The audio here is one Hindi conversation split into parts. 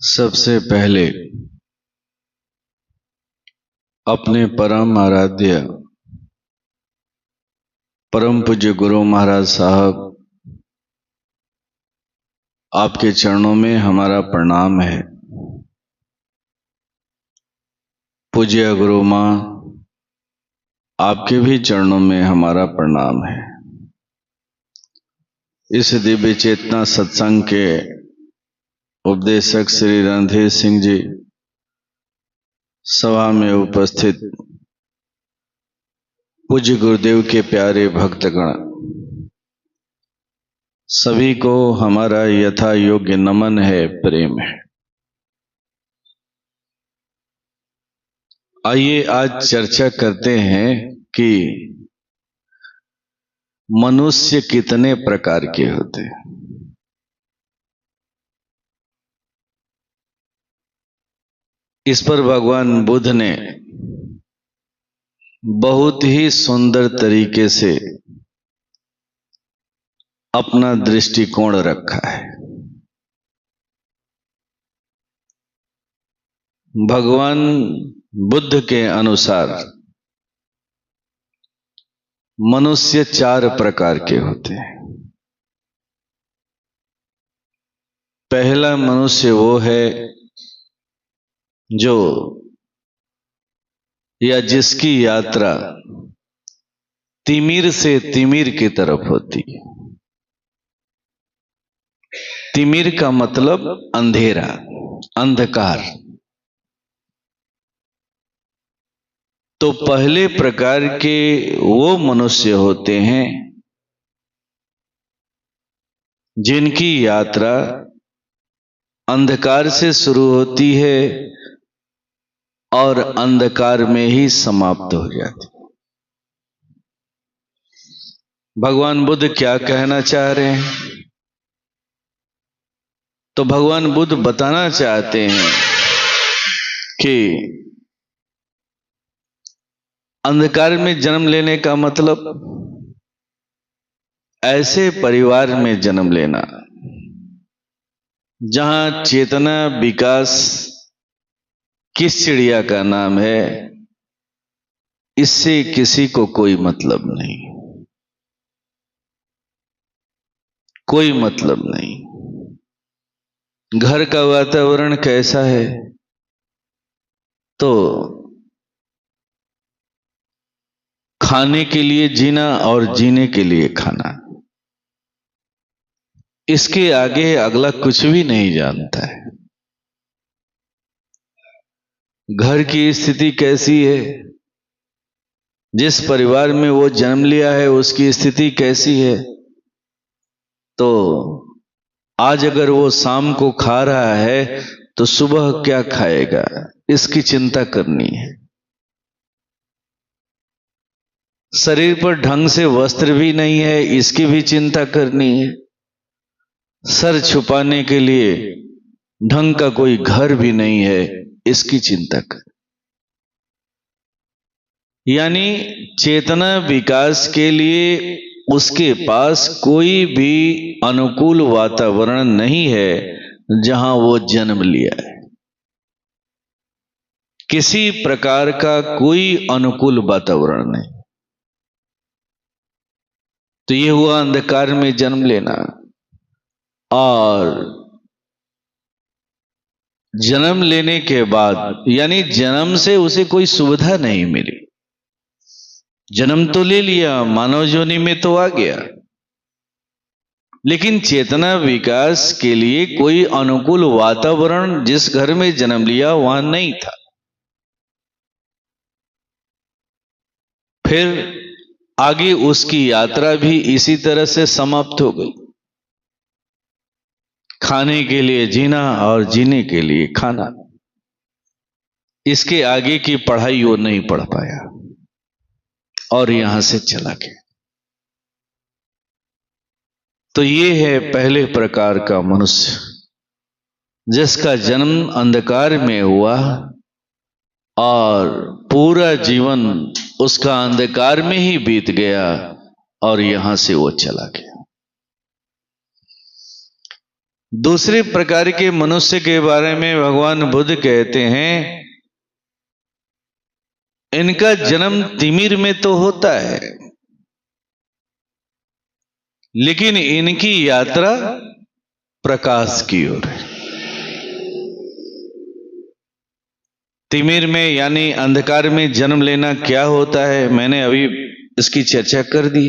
सबसे पहले अपने परम आराध्य परम पूज्य गुरु महाराज साहब आपके चरणों में हमारा प्रणाम है। पूज्य गुरु माँ आपके भी चरणों में हमारा प्रणाम है। इस दिव्य चेतना सत्संग के उपदेशक श्री रणधीर सिंह जी, सभा में उपस्थित पूज्य गुरुदेव के प्यारे भक्तगण, सभी को हमारा यथा योग्य नमन है, प्रेम है। आइए आज चर्चा करते हैं कि मनुष्य कितने प्रकार के होते हैं। इस पर भगवान बुद्ध ने बहुत ही सुंदर तरीके से अपना दृष्टिकोण रखा है। भगवान बुद्ध के अनुसार मनुष्य 4 प्रकार के होते हैं। पहला मनुष्य वो है जो या जिसकी यात्रा तिमिर से तिमिर की तरफ होती है। तिमिर का मतलब अंधेरा, अंधकार। तो पहले प्रकार के वो मनुष्य होते हैं जिनकी यात्रा अंधकार से शुरू होती है और अंधकार में ही समाप्त हो जाती है। भगवान बुद्ध क्या कहना चाह रहे हैं? तो भगवान बुद्ध बताना चाहते हैं कि अंधकार में जन्म लेने का मतलब ऐसे परिवार में जन्म लेना जहां चेतना विकास किस चिड़िया का नाम है, इससे किसी को कोई मतलब नहीं, कोई मतलब नहीं। घर का वातावरण कैसा है, तो खाने के लिए जीना और जीने के लिए खाना, इसके आगे अगला कुछ भी नहीं जानता है। घर की स्थिति कैसी है, जिस परिवार में वो जन्म लिया है उसकी स्थिति कैसी है, तो आज अगर वो शाम को खा रहा है तो सुबह क्या खाएगा, इसकी चिंता करनी है। शरीर पर ढंग से वस्त्र भी नहीं है, इसकी भी चिंता करनी है। सर छुपाने के लिए ढंग का कोई घर भी नहीं है, इसकी चिंता कर। यानी चेतना विकास के लिए उसके पास कोई भी अनुकूल वातावरण नहीं है जहां वो जन्म लिया है। किसी प्रकार का कोई अनुकूल वातावरण नहीं। तो ये हुआ अंधकार में जन्म लेना। और जन्म लेने के बाद यानी जन्म से उसे कोई सुविधा नहीं मिली। जन्म तो ले लिया, मानव योनि में तो आ गया, लेकिन चेतना विकास के लिए कोई अनुकूल वातावरण जिस घर में जन्म लिया वहां नहीं था। फिर आगे उसकी यात्रा भी इसी तरह से समाप्त हो गई। खाने के लिए जीना और जीने के लिए खाना, इसके आगे की पढ़ाई वो नहीं पढ़ पाया और यहां से चला गया। तो ये है पहले प्रकार का मनुष्य, जिसका जन्म अंधकार में हुआ और पूरा जीवन उसका अंधकार में ही बीत गया और यहां से वो चला गया। दूसरे प्रकार के मनुष्य के बारे में भगवान बुद्ध कहते हैं, इनका जन्म तिमिर में तो होता है, लेकिन इनकी यात्रा प्रकाश की ओर है। तिमिर में यानी अंधकार में जन्म लेना क्या होता है, मैंने अभी इसकी चर्चा कर दी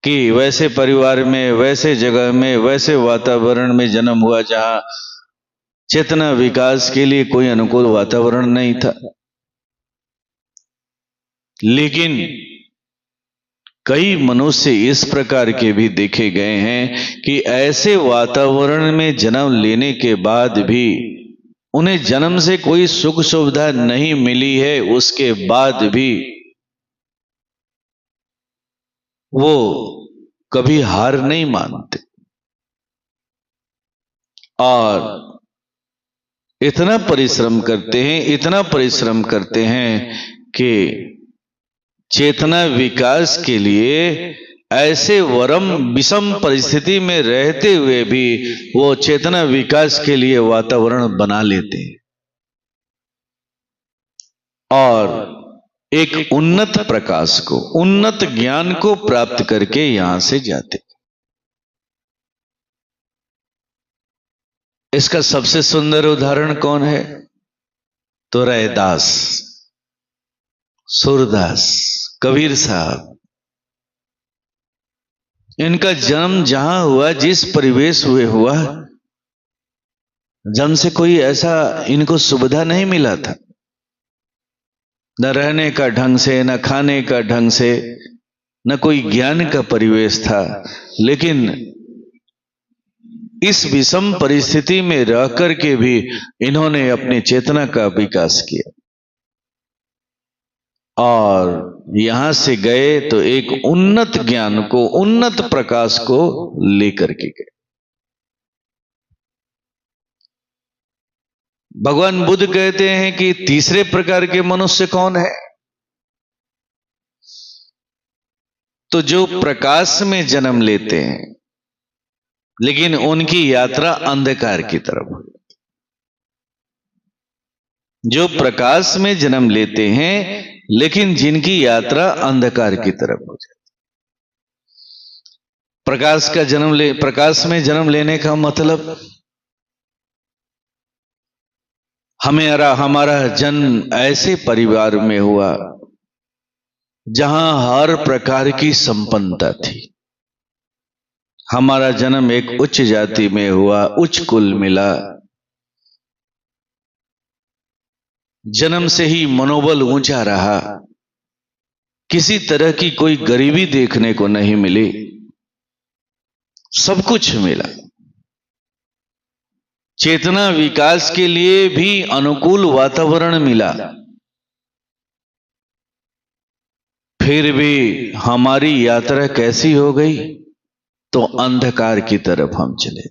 कि वैसे परिवार में, वैसे जगह में, वैसे वातावरण में जन्म हुआ जहां चेतना विकास के लिए कोई अनुकूल वातावरण नहीं था। लेकिन कई मनुष्य इस प्रकार के भी देखे गए हैं कि ऐसे वातावरण में जन्म लेने के बाद भी उन्हें जन्म से कोई सुख सुविधा नहीं मिली है, उसके बाद भी वो कभी हार नहीं मानते और इतना परिश्रम करते हैं कि चेतना विकास के लिए ऐसे विषम परिस्थिति में रहते हुए भी वो चेतना विकास के लिए वातावरण बना लेते हैं और एक उन्नत प्रकाश को, उन्नत ज्ञान को प्राप्त करके यहां से जाते। इसका सबसे सुंदर उदाहरण कौन है? तो रैदास, सूरदास, कबीर साहब। इनका जन्म जहां हुआ, जिस परिवेश हुए हुआ, जन्म से कोई ऐसा इनको सुविधा नहीं मिला था, न रहने का ढंग से, न खाने का ढंग से, न कोई ज्ञान का परिवेश था। लेकिन इस विषम परिस्थिति में रह करके भी इन्होंने अपनी चेतना का विकास किया और यहां से गए तो एक उन्नत ज्ञान को, उन्नत प्रकाश को लेकर के गए। भगवान बुद्ध कहते हैं कि तीसरे प्रकार के मनुष्य कौन है? तो जो प्रकाश में जन्म लेते हैं लेकिन उनकी यात्रा अंधकार की तरफ हो जाती। जो प्रकाश में जन्म लेते हैं लेकिन जिनकी यात्रा अंधकार की तरफ हो जाती। प्रकाश में जन्म लेने का मतलब हमारा जन्म ऐसे परिवार में हुआ जहां हर प्रकार की संपन्नता थी। हमारा जन्म एक उच्च जाति में हुआ, उच्च कुल मिला। जन्म से ही मनोबल ऊंचा रहा, किसी तरह की कोई गरीबी देखने को नहीं मिली, सब कुछ मिला। चेतना विकास के लिए भी अनुकूल वातावरण मिला। फिर भी हमारी यात्रा कैसी हो गई? तो अंधकार की तरफ हम चले,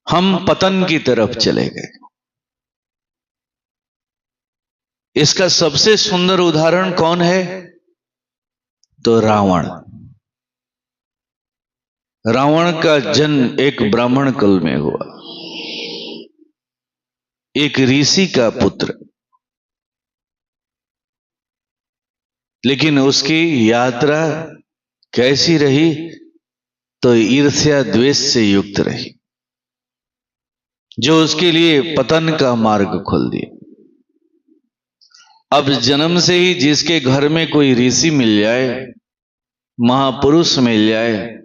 हम पतन की तरफ चले गए। इसका सबसे सुंदर उदाहरण कौन है? तो रावण। रावण का जन्म एक ब्राह्मण कुल में हुआ, एक ऋषि का पुत्र। लेकिन उसकी यात्रा कैसी रही? तो ईर्ष्या द्वेष से युक्त रही, जो उसके लिए पतन का मार्ग खोल दिया। अब जन्म से ही जिसके घर में कोई ऋषि मिल जाए, महापुरुष मिल जाए,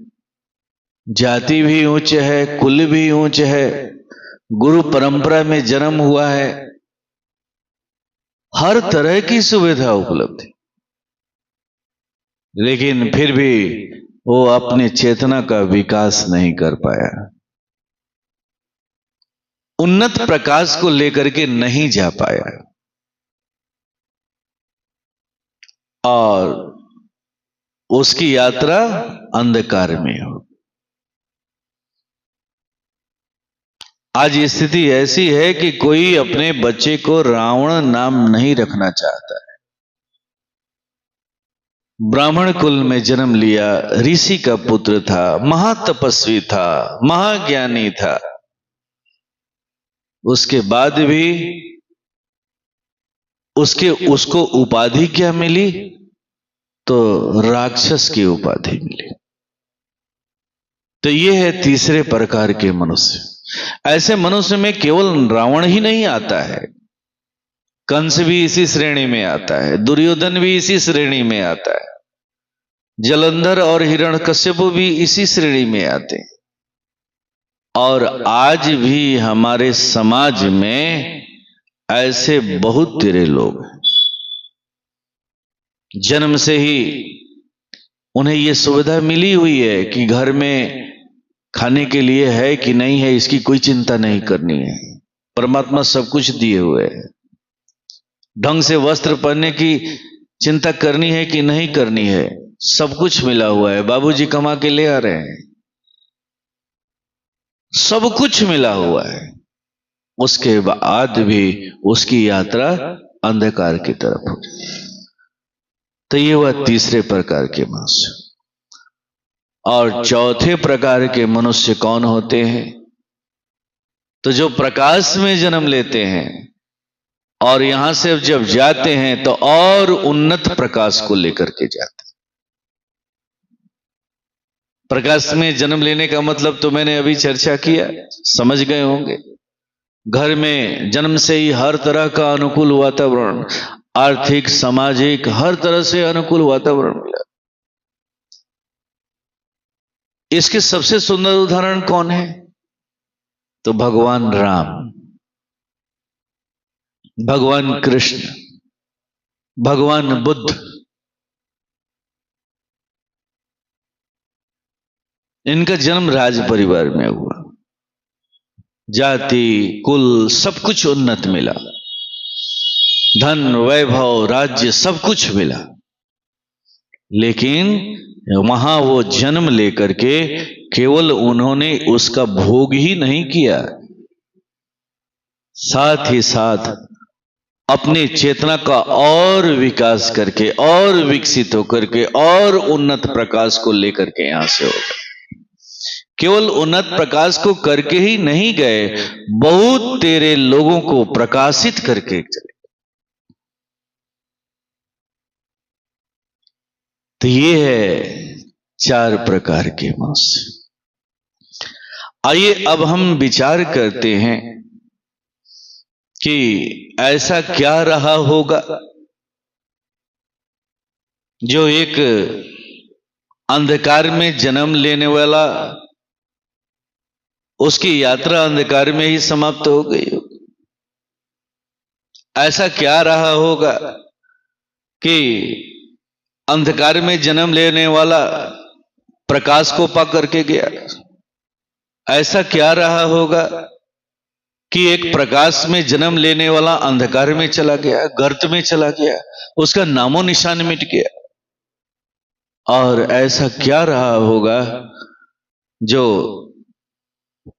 जाति भी उच्च है, कुल भी उच्च है, गुरु परंपरा में जन्म हुआ है, हर तरह की सुविधा उपलब्ध है, लेकिन फिर भी वो अपने चेतना का विकास नहीं कर पाया, उन्नत प्रकाश को लेकर के नहीं जा पाया और उसकी यात्रा अंधकार में हो। आज स्थिति ऐसी है कि कोई अपने बच्चे को रावण नाम नहीं रखना चाहता है। ब्राह्मण कुल में जन्म लिया, ऋषि का पुत्र था, महातपस्वी था, महाज्ञानी था। उसके बाद भी उसको उपाधि क्या मिली? तो राक्षस की उपाधि मिली। तो ये है तीसरे प्रकार के मनुष्य। ऐसे मनुष्य में केवल रावण ही नहीं आता है, कंस भी इसी श्रेणी में आता है, दुर्योधन भी इसी श्रेणी में आता है, जलंधर और हिरण्यकश्यप भी इसी श्रेणी में आते हैं। और आज भी हमारे समाज में ऐसे बहुत तेरे लोग हैं, जन्म से ही उन्हें यह सुविधा मिली हुई है कि घर में खाने के लिए है कि नहीं है इसकी कोई चिंता नहीं करनी है। परमात्मा सब कुछ दिए हुए है। ढंग से वस्त्र पहनने की चिंता करनी है कि नहीं करनी है, सब कुछ मिला हुआ है। बाबूजी कमा के ले आ रहे हैं, सब कुछ मिला हुआ है। उसके बाद भी उसकी यात्रा अंधकार की तरफ हो जाती है। तो ये हुआ तीसरे प्रकार के मनुष्य। और चौथे प्रकार के मनुष्य कौन होते हैं? तो जो प्रकाश में जन्म लेते हैं और यहां से जब जाते हैं तो और उन्नत प्रकाश को लेकर के जाते हैं। प्रकाश में जन्म लेने का मतलब तो मैंने अभी चर्चा किया, समझ गए होंगे। घर में जन्म से ही हर तरह का अनुकूल वातावरण, आर्थिक, सामाजिक, हर तरह से अनुकूल वातावरण मिला। इसके सबसे सुंदर उदाहरण कौन है? तो भगवान राम, भगवान कृष्ण, भगवान बुद्ध। इनका जन्म राज परिवार में हुआ, जाति, कुल सब कुछ उन्नत मिला, धन, वैभव, राज्य सब कुछ मिला। लेकिन वहां वो जन्म लेकर के केवल उन्होंने उसका भोग ही नहीं किया, साथ ही साथ अपने चेतना का और विकास करके और विकसित होकर के और उन्नत प्रकाश को लेकर के यहां से हो गए। केवल उन्नत प्रकाश को करके ही नहीं गए, बहुत तेरे लोगों को प्रकाशित करके चले। तो ये है चार प्रकार के मनुष्य। आइए अब हम विचार करते हैं कि ऐसा क्या रहा होगा जो एक अंधकार में जन्म लेने वाला, उसकी यात्रा अंधकार में ही समाप्त हो गई। ऐसा क्या रहा होगा कि अंधकार में जन्म लेने वाला प्रकाश को पा करके गया? ऐसा क्या रहा होगा कि एक प्रकाश में जन्म लेने वाला अंधकार में चला गया, गर्त में चला गया, उसका नामो निशान मिट गया? और ऐसा क्या रहा होगा जो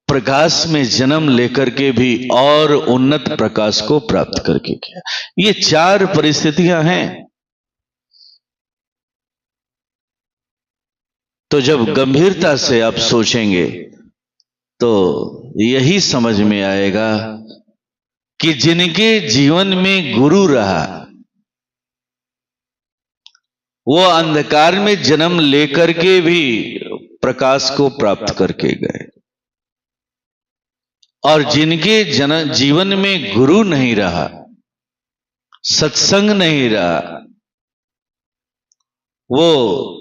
प्रकाश में जन्म लेकर के भी और उन्नत प्रकाश को प्राप्त करके गया? ये चार परिस्थितियां हैं। तो जब गंभीरता से आप सोचेंगे तो यही समझ में आएगा कि जिनके जीवन में गुरु रहा, वो अंधकार में जन्म लेकर के भी प्रकाश को प्राप्त करके गए, और जिनके जीवन में गुरु नहीं रहा, सत्संग नहीं रहा, वो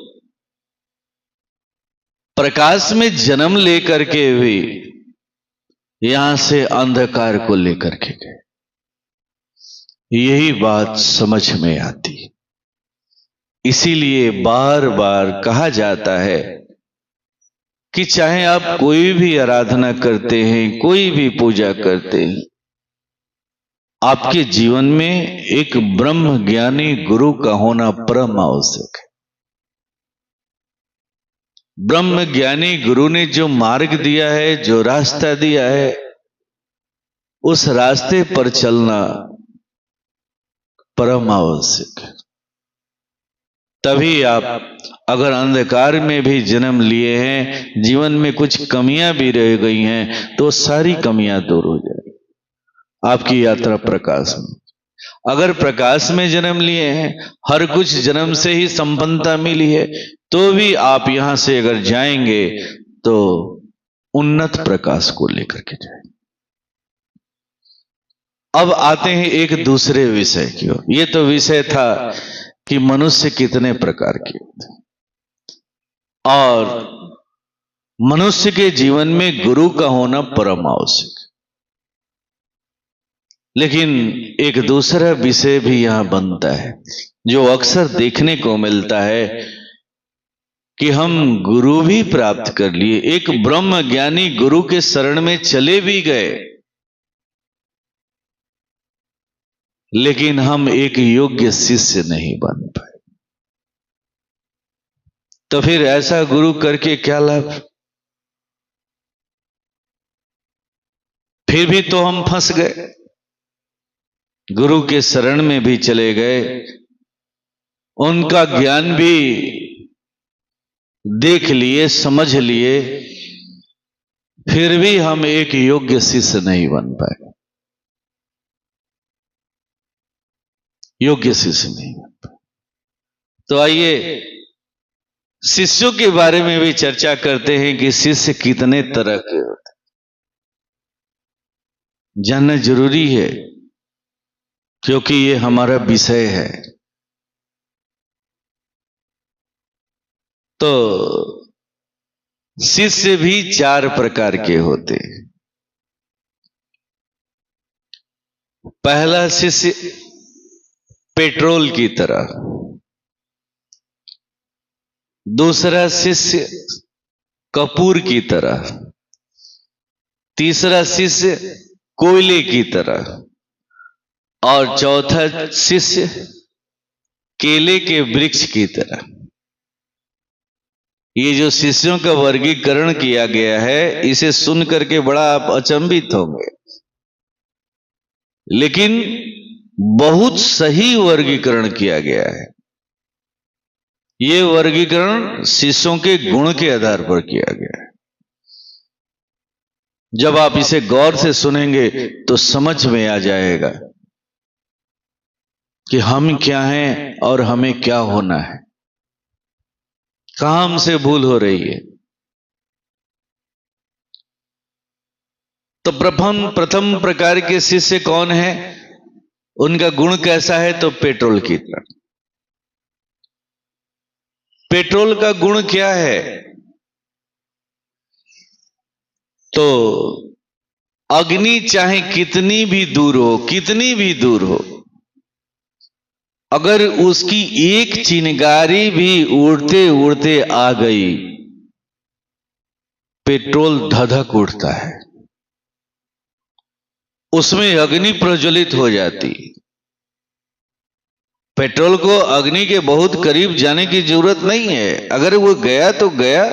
प्रकाश में जन्म लेकर के भी यहां से अंधकार को लेकर के गए। यही बात समझ में आती है। इसीलिए बार बार कहा जाता है कि चाहे आप कोई भी आराधना करते हैं, कोई भी पूजा करते हैं, आपके जीवन में एक ब्रह्म ज्ञानी गुरु का होना परम आवश्यक है। ब्रह्म ज्ञानी गुरु ने जो मार्ग दिया है, जो रास्ता दिया है, उस रास्ते पर चलना परम आवश्यक है। तभी आप अगर अंधकार में भी जन्म लिए हैं, जीवन में कुछ कमियां भी रह गई हैं, तो सारी कमियां दूर हो जाएगी, आपकी यात्रा प्रकाश में। अगर प्रकाश में जन्म लिए हैं, हर कुछ जन्म से ही संपन्नता मिली है, तो भी आप यहां से अगर जाएंगे तो उन्नत प्रकाश को लेकर के जाएंगे। अब आते हैं एक दूसरे विषय की ओर। ये तो विषय था कि मनुष्य कितने प्रकार के होते हैं, और मनुष्य के जीवन में गुरु का होना परम आवश्यक। लेकिन एक दूसरा विषय भी यहां बनता है, जो अक्सर देखने को मिलता है कि हम गुरु भी प्राप्त कर लिए, एक ब्रह्म ज्ञानी गुरु के शरण में चले भी गए, लेकिन हम एक योग्य शिष्य नहीं बन पाए। तो फिर ऐसा गुरु करके क्या लाभ? फिर भी तो हम फंस गए। गुरु के शरण में भी चले गए, उनका ज्ञान भी देख लिए, समझ लिए, फिर भी हम एक योग्य शिष्य नहीं बन पाए, योग्य शिष्य नहीं बन पाए। तो आइए शिष्यों के बारे में भी चर्चा करते हैं कि शिष्य कितने तरह के होते हैं। जानना जरूरी है, क्योंकि ये हमारा विषय है। तो शिष्य भी 4 प्रकार के होते हैं। पहला शिष्य पेट्रोल की तरह, दूसरा शिष्य कपूर की तरह, तीसरा शिष्य कोयले की तरह, और चौथा शिष्य केले के वृक्ष की तरह। ये जो शिष्यों का वर्गीकरण किया गया है, इसे सुन करके बड़ा आप अचंभित होंगे, लेकिन बहुत सही वर्गीकरण किया गया है। ये वर्गीकरण शिष्यों के गुण के आधार पर किया गया है। जब आप इसे गौर से सुनेंगे तो समझ में आ जाएगा कि हम क्या हैं और हमें क्या होना है, कहां हमसे भूल हो रही है। तो प्रथम प्रकार के शिष्य कौन है, उनका गुण कैसा है? तो पेट्रोल की तरह। पेट्रोल का गुण क्या है? तो अग्नि चाहे कितनी भी दूर हो, कितनी भी दूर हो, अगर उसकी एक चिंगारी भी उड़ते उड़ते आ गई, पेट्रोल धधक उठता है, उसमें अग्नि प्रज्वलित हो जाती। पेट्रोल को अग्नि के बहुत करीब जाने की जरूरत नहीं है, अगर वो गया तो गया,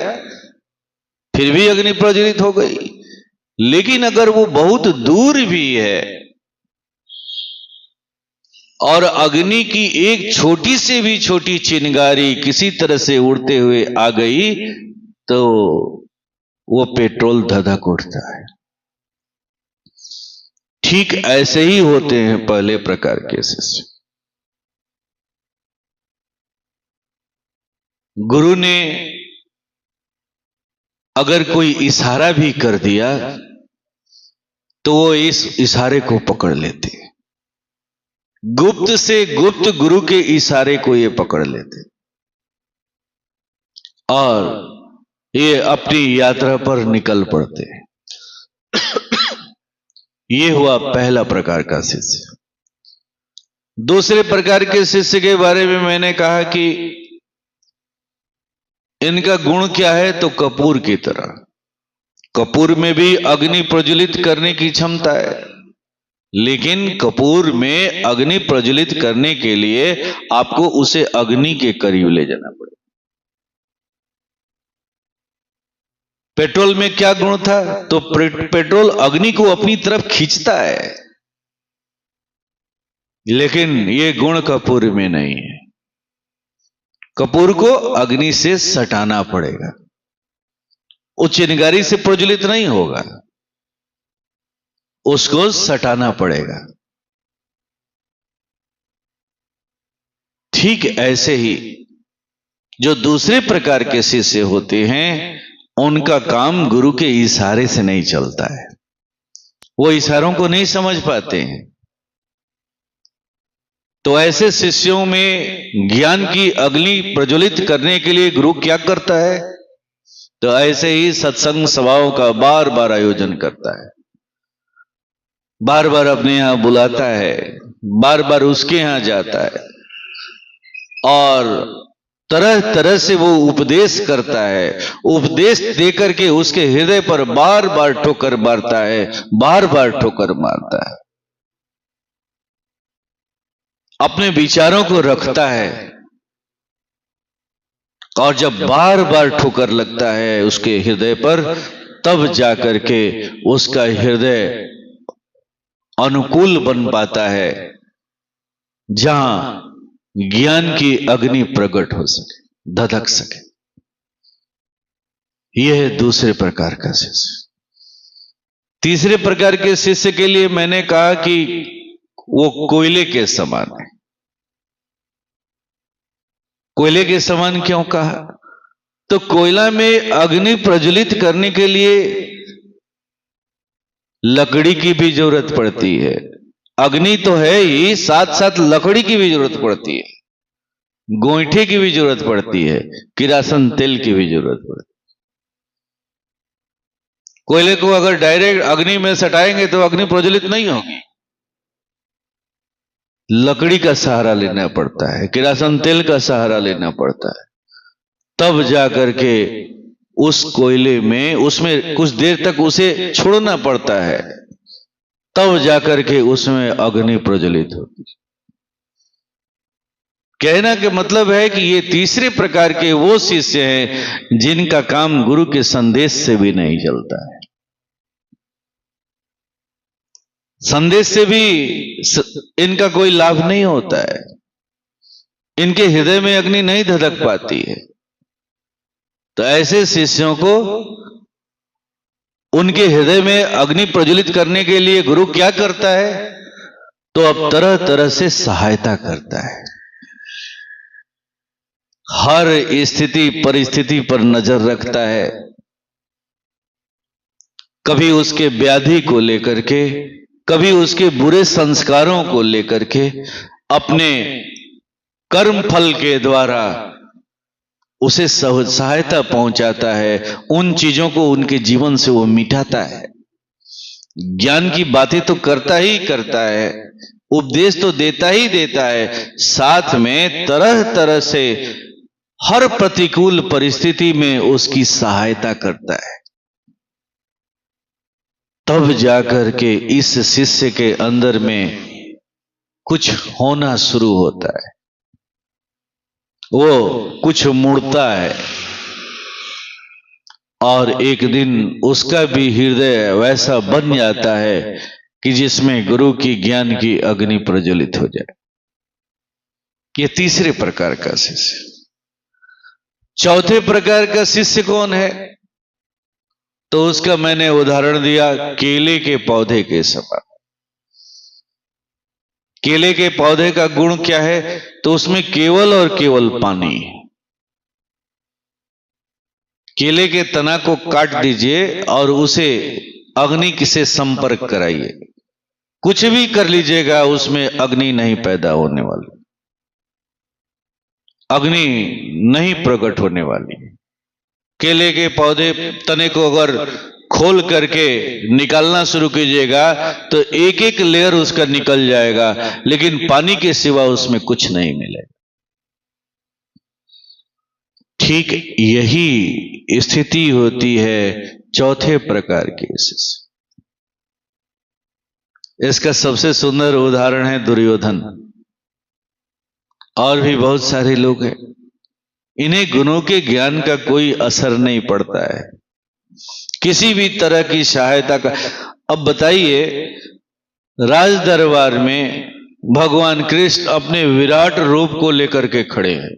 फिर भी अग्नि प्रज्वलित हो गई। लेकिन अगर वो बहुत दूर भी है और अग्नि की एक छोटी से भी छोटी चिंगारी किसी तरह से उड़ते हुए आ गई, तो वो पेट्रोल धधक उठता है। ठीक ऐसे ही होते हैं पहले प्रकार के शिष्य। गुरु ने अगर कोई इशारा भी कर दिया तो वो इस इशारे को पकड़ लेते, गुप्त से गुप्त गुरु के इशारे को ये पकड़ लेते और ये अपनी यात्रा पर निकल पड़ते। ये हुआ पहला प्रकार का शिष्य। दूसरे प्रकार के शिष्य के बारे में मैंने कहा कि इनका गुण क्या है, तो कपूर की तरह। कपूर में भी अग्नि प्रज्वलित करने की क्षमता है, लेकिन कपूर में अग्नि प्रज्वलित करने के लिए आपको उसे अग्नि के करीब ले जाना पड़ेगा। पेट्रोल में क्या गुण था, तो पेट्रोल अग्नि को अपनी तरफ खींचता है, लेकिन ये गुण कपूर में नहीं है। कपूर को अग्नि से सटाना पड़ेगा, वो चिंगारी से प्रज्वलित नहीं होगा, उसको सटाना पड़ेगा। ठीक ऐसे ही जो दूसरे प्रकार के शिष्य होते हैं, उनका काम गुरु के इशारे से नहीं चलता है, वो इशारों को नहीं समझ पाते हैं। तो ऐसे शिष्यों में ज्ञान की अग्नि प्रज्वलित करने के लिए गुरु क्या करता है? तो ऐसे ही सत्संग सभाओं का बार बार आयोजन करता है, बार बार अपने यहां बुलाता है, बार बार उसके यहां जाता है और तरह तरह से वो उपदेश करता है। उपदेश देकर के उसके हृदय पर बार बार ठोकर मारता है, बार बार ठोकर मारता है, अपने विचारों को रखता है। और जब बार बार ठोकर लगता है उसके हृदय पर, तब जाकर के उसका हृदय अनुकूल बन पाता है, जहां ज्ञान की अग्नि प्रकट हो सके, धधक सके। यह है दूसरे प्रकार का शिष्य। तीसरे प्रकार के शिष्य के लिए मैंने कहा कि वो कोयले के समान है। कोयले के समान क्यों कहा? तो कोयला में अग्नि प्रज्वलित करने के लिए लकड़ी की भी जरूरत पड़ती है। अग्नि तो है ही, साथ साथ लकड़ी की भी जरूरत पड़ती है, गोईठे की भी जरूरत पड़ती है, किरासन तेल की भी जरूरत पड़ती है। कोयले को अगर डायरेक्ट अग्नि में सटाएंगे तो अग्नि प्रज्वलित नहीं होगी, लकड़ी का सहारा लेना पड़ता है, किरासन तेल का सहारा लेना पड़ता है, तब जाकर के उस कोयले में, उसमें कुछ देर तक उसे छोड़ना पड़ता है, तब जाकर के उसमें अग्नि प्रज्वलित होती है। कहना के मतलब है कि ये तीसरे प्रकार के वो शिष्य हैं जिनका काम गुरु के संदेश से भी नहीं चलता है। संदेश से भी इनका कोई लाभ नहीं होता है, इनके हृदय में अग्नि नहीं धधक पाती है। तो ऐसे शिष्यों को उनके हृदय में अग्नि प्रज्वलित करने के लिए गुरु क्या करता है? तो अब तरह तरह से सहायता करता है, हर स्थिति परिस्थिति पर नजर रखता है। कभी उसके व्याधि को लेकर के, कभी उसके बुरे संस्कारों को लेकर के, अपने कर्म फल के द्वारा उसे सहायता पहुंचाता है। उन चीजों को उनके जीवन से वो मिटाता है। ज्ञान की बातें तो करता ही करता है, उपदेश तो देता ही देता है, साथ में तरह तरह से हर प्रतिकूल परिस्थिति में उसकी सहायता करता है। तब जाकर के इस शिष्य के अंदर में कुछ होना शुरू होता है, वो कुछ मुड़ता है और एक दिन उसका भी हृदय वैसा बन जाता है कि जिसमें गुरु की ज्ञान की अग्नि प्रज्वलित हो जाए। ये तीसरे प्रकार का शिष्य। चौथे प्रकार का शिष्य कौन है? तो उसका मैंने उदाहरण दिया केले के पौधे के समान। केले के पौधे का गुण क्या है? तो उसमें केवल और केवल पानी है। केले के तना को काट दीजिए और उसे अग्नि से संपर्क कराइए, कुछ भी कर लीजिएगा, उसमें अग्नि नहीं पैदा होने वाली, अग्नि नहीं प्रकट होने वाली। केले के पौधे तने को अगर खोल करके निकालना शुरू कीजिएगा तो एक एक लेयर उसका निकल जाएगा, लेकिन पानी के सिवा उसमें कुछ नहीं मिलेगा। ठीक यही स्थिति होती है चौथे प्रकार की शिष्य। इसका सबसे सुंदर उदाहरण है दुर्योधन, और भी बहुत सारे लोग हैं। इन्हें गुणों के ज्ञान का कोई असर नहीं पड़ता है, किसी भी तरह की सहायता का। अब बताइए, राज दरबार में भगवान कृष्ण अपने विराट रूप को लेकर के खड़े हैं,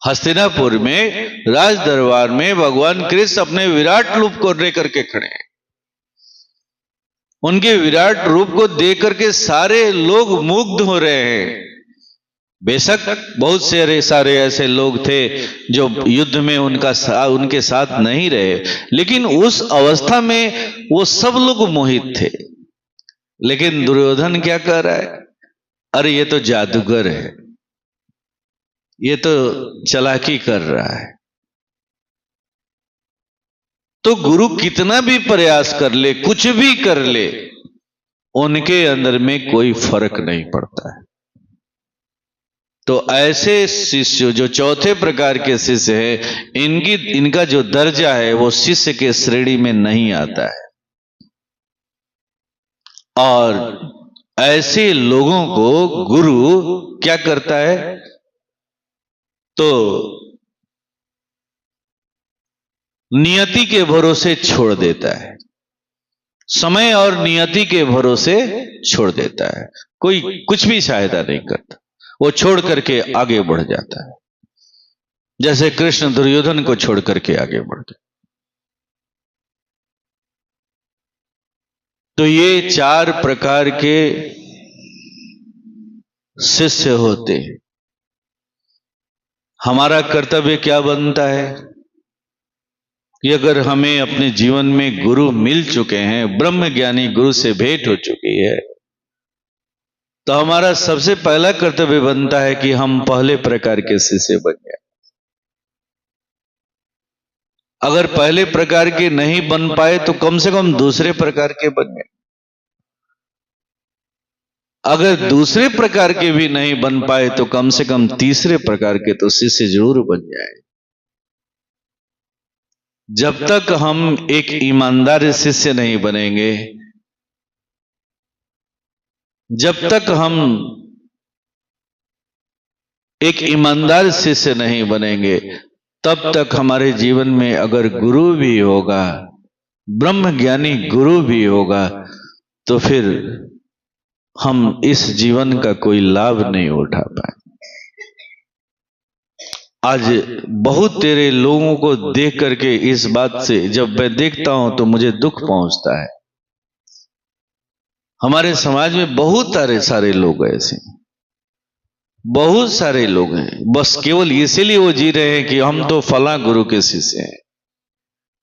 हस्तिनापुर में राज दरबार में भगवान कृष्ण अपने विराट रूप को लेकर के खड़े हैं। उनके विराट रूप को देख करके सारे लोग मुग्ध हो रहे हैं। बेशक बहुत सारे ऐसे लोग थे जो युद्ध में उनके साथ नहीं रहे, लेकिन उस अवस्था में वो सब लोग मोहित थे। लेकिन दुर्योधन क्या कर रहा है? अरे ये तो जादूगर है, ये तो चालाकी कर रहा है। तो गुरु कितना भी प्रयास कर ले, कुछ भी कर ले, उनके अंदर में कोई फर्क नहीं पड़ता है। तो ऐसे शिष्य जो चौथे प्रकार के शिष्य है, इनका जो दर्जा है वो शिष्य के श्रेणी में नहीं आता है। और ऐसे लोगों को गुरु क्या करता है? तो नियति के भरोसे छोड़ देता है, समय और नियति के भरोसे छोड़ देता है। कोई कुछ भी सहायता नहीं करता, वो छोड़ करके आगे बढ़ जाता है। जैसे कृष्ण दुर्योधन को छोड़ करके आगे बढ़ गए। तो ये 4 प्रकार के शिष्य होते हैं। हमारा कर्तव्य क्या बनता है कि अगर हमें अपने जीवन में गुरु मिल चुके हैं, ब्रह्म ज्ञानी गुरु से भेंट हो चुकी है, तो हमारा सबसे पहला कर्तव्य बनता है कि हम पहले प्रकार के शिष्य बन जाए। अगर पहले प्रकार के नहीं बन पाए तो कम से कम दूसरे प्रकार के बन जाए। अगर दूसरे प्रकार के भी नहीं बन पाए तो कम से कम तीसरे प्रकार के तो शिष्य जरूर बन जाए। जब तक हम एक ईमानदार शिष्य नहीं बनेंगे, जब तक हम एक ईमानदार शिष्य नहीं बनेंगे, तब तक हमारे जीवन में अगर गुरु भी होगा, ब्रह्म ज्ञानी गुरु भी होगा, तो फिर हम इस जीवन का कोई लाभ नहीं उठा पाए। आज बहुत तेरे लोगों को देख करके इस बात से जब मैं देखता हूं तो मुझे दुख पहुंचता है। हमारे समाज में बहुत सारे लोग ऐसे, बहुत सारे लोग हैं, बस केवल इसीलिए वो जी रहे हैं कि हम तो फला गुरु के शिष्य हैं,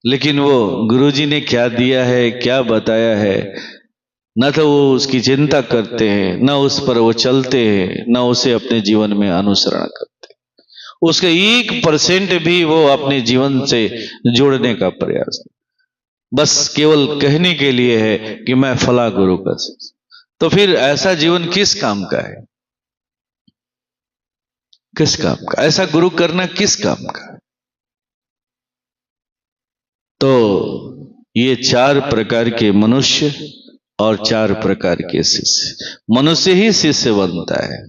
लेकिन वो गुरुजी ने क्या दिया है, क्या बताया है, न तो वो उसकी चिंता करते हैं, न उस पर वो चलते हैं, न उसे अपने जीवन में अनुसरण करते, उसके 1% भी वो अपने जीवन से जोड़ने का प्रयास, बस केवल कहने के लिए है कि मैं फला गुरु का शिष्य। तो फिर ऐसा जीवन किस काम का है? किस काम का? ऐसा गुरु करना किस काम का? तो ये 4 प्रकार के मनुष्य और 4 प्रकार के शिष्य। मनुष्य ही शिष्य बनता है,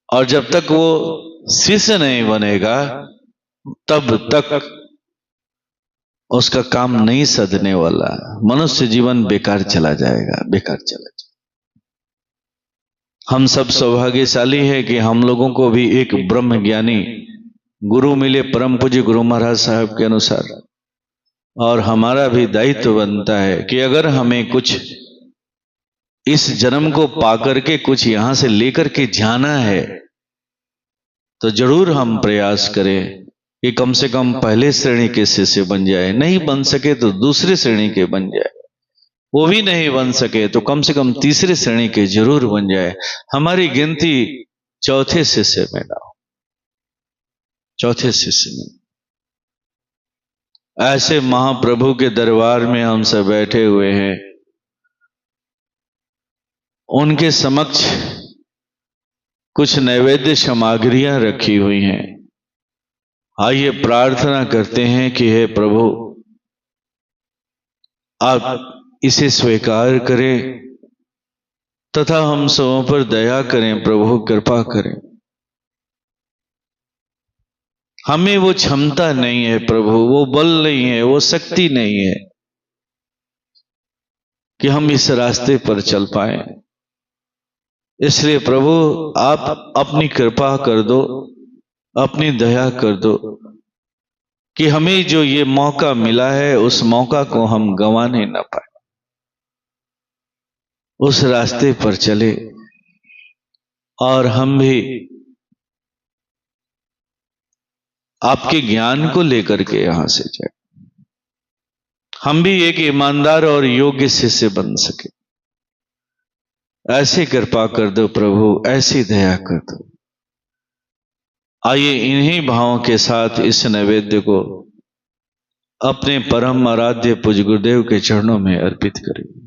और जब तक वो शिष्य नहीं बनेगा तब तक उसका काम नहीं सधने वाला। मनुष्य जीवन बेकार चला जाएगा, बेकार चला जाएगा। हम सब सौभाग्यशाली है कि हम लोगों को भी एक ब्रह्म ज्ञानी गुरु मिले, परम पूज्य गुरु महाराज साहब के अनुसार। और हमारा भी दायित्व बनता है कि अगर हमें कुछ इस जन्म को पाकर के कुछ यहां से लेकर के जाना है, तो जरूर हम प्रयास करें कि कम से कम पहले श्रेणी के शिष्य बन जाए। नहीं बन सके तो दूसरे श्रेणी के बन जाए, वो भी नहीं बन सके तो कम से कम तीसरे श्रेणी के जरूर बन जाए। हमारी गिनती चौथे शिष्य में ना हो, चौथे शिष्य में। ऐसे महाप्रभु के दरबार में हम सब बैठे हुए हैं, उनके समक्ष कुछ नैवेद्य सामग्रियां रखी हुई हैं। आइए प्रार्थना करते हैं कि हे प्रभु, आप इसे स्वीकार करें तथा हम सबों पर दया करें। प्रभु कृपा करें। हमें वो क्षमता नहीं है प्रभु, वो बल नहीं है, वो शक्ति नहीं है कि हम इस रास्ते पर चल पाए। इसलिए प्रभु आप अपनी कृपा कर दो अपनी दया कर दो कि हमें जो ये मौका मिला है उस मौका को हम गंवाने न पाए, उस रास्ते पर चले और हम भी आपके ज्ञान को लेकर के यहां से जाए, हम भी एक ईमानदार और योग्य शिष्य बन सके। ऐसी कृपा कर दो प्रभु, ऐसी दया कर दो। आइए इन्हीं भावों के साथ इस नैवेद्य को अपने परम आराध्य पूज्य गुरुदेव के चरणों में अर्पित करें।